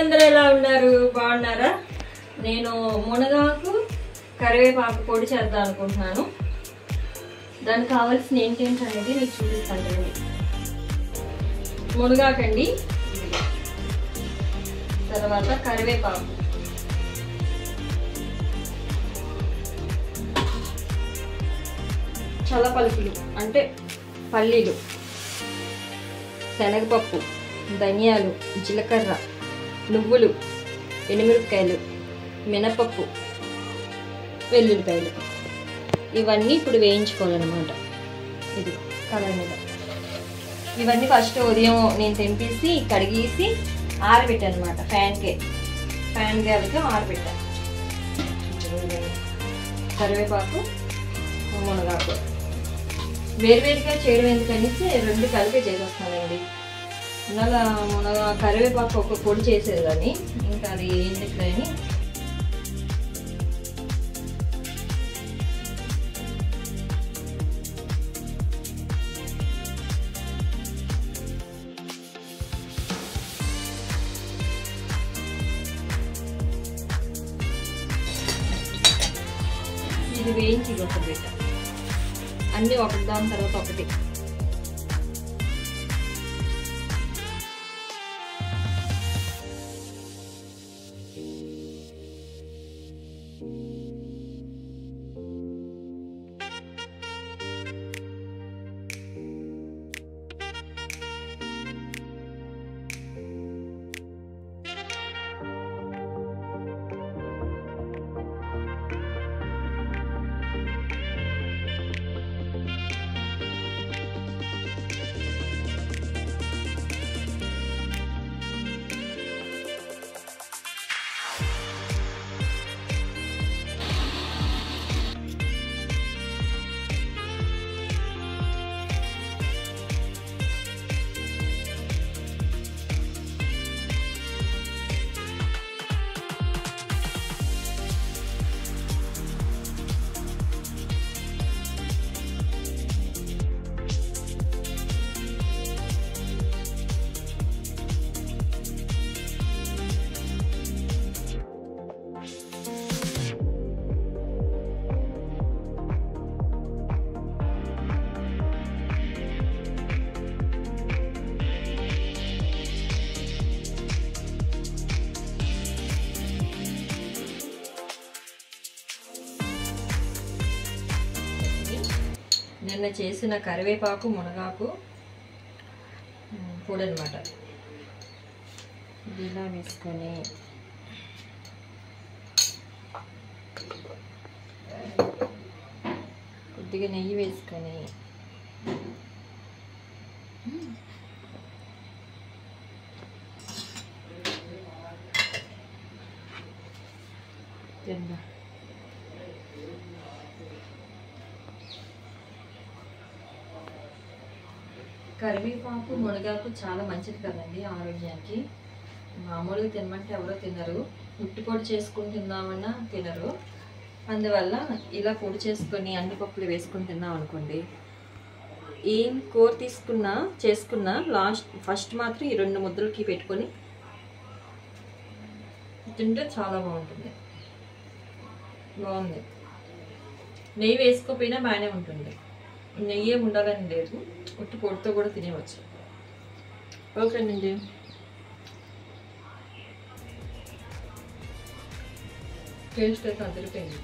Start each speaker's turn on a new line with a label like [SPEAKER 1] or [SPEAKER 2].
[SPEAKER 1] అందరూ ఎలా ఉన్నారు? బాగున్నారా? నేను మునగాకు కరివేపాకు పొడి చేద్దాం అనుకుంటున్నాను. దానికి కావాల్సిన ఏంటేంటి అనేది మీకు చూపిస్తాను. మునగాకండి, తర్వాత కరివేపాకు, చల్లపలుకులు అంటే పల్లీలు, శనగపప్పు, ధనియాలు, జీలకర్ర, నువ్వులు, ఎండుమిరపకాయలు, మినపప్పు, వెల్లుల్లిపాయలు, ఇవన్నీ ఇప్పుడు వేయించుకోవాలన్నమాట. ఇది కలర్ మీద ఇవన్నీ ఫస్ట్ ఉదయం నేను తెంపేసి కడిగేసి ఆరబెట్టాను అనమాట. ఫ్యాన్ గాలికి ఆరబెట్టాను. కరివేపాకు, మునగాకు వేరువేరుగా చేయడం ఎందుకనేసి రెండు కలిపి చేసేస్తానండి. ఇలా కరివేపాకు ఒక పొడి చేసేది కానీ ఇంకా అది ఎందుకులని ఇది వేయించి ఒకటి పెట్ట అన్నీ ఒకటి దాని తర్వాత ఒకటి. నిన్న చేసిన కరివేపాకు మునగాకు పొడి అనమాట. ఇలా వేసుకొని కొద్దిగా నెయ్యి వేసుకొని తిందా. కరివేపాకు మునగాకు చాలా మంచిది కదండి ఆరోగ్యానికి. మామూలుగా తినమంటే ఎవరో తినరు, ఉట్టి పొడి చేసుకుని తిందామన్నా తినరు. అందువల్ల ఇలా పొడి చేసుకొని అన్ని పప్పులు వేసుకొని తిన్నాం అనుకోండి, ఏం కూర చేసుకున్నా ఫస్ట్ మాత్రం ఈ 2 ముద్దలకి పెట్టుకొని తింటే చాలా బాగుంటుంది. నెయ్యి వేసుకోకపోయినా బాగానే ఉంటుంది. నెయ్యి ఉండాలని లేదు, ఉట్టి పొడితో కూడా తినేవచ్చు. ఓకేనండి. టేస్ట్ అయితే అదిరిపోయింది.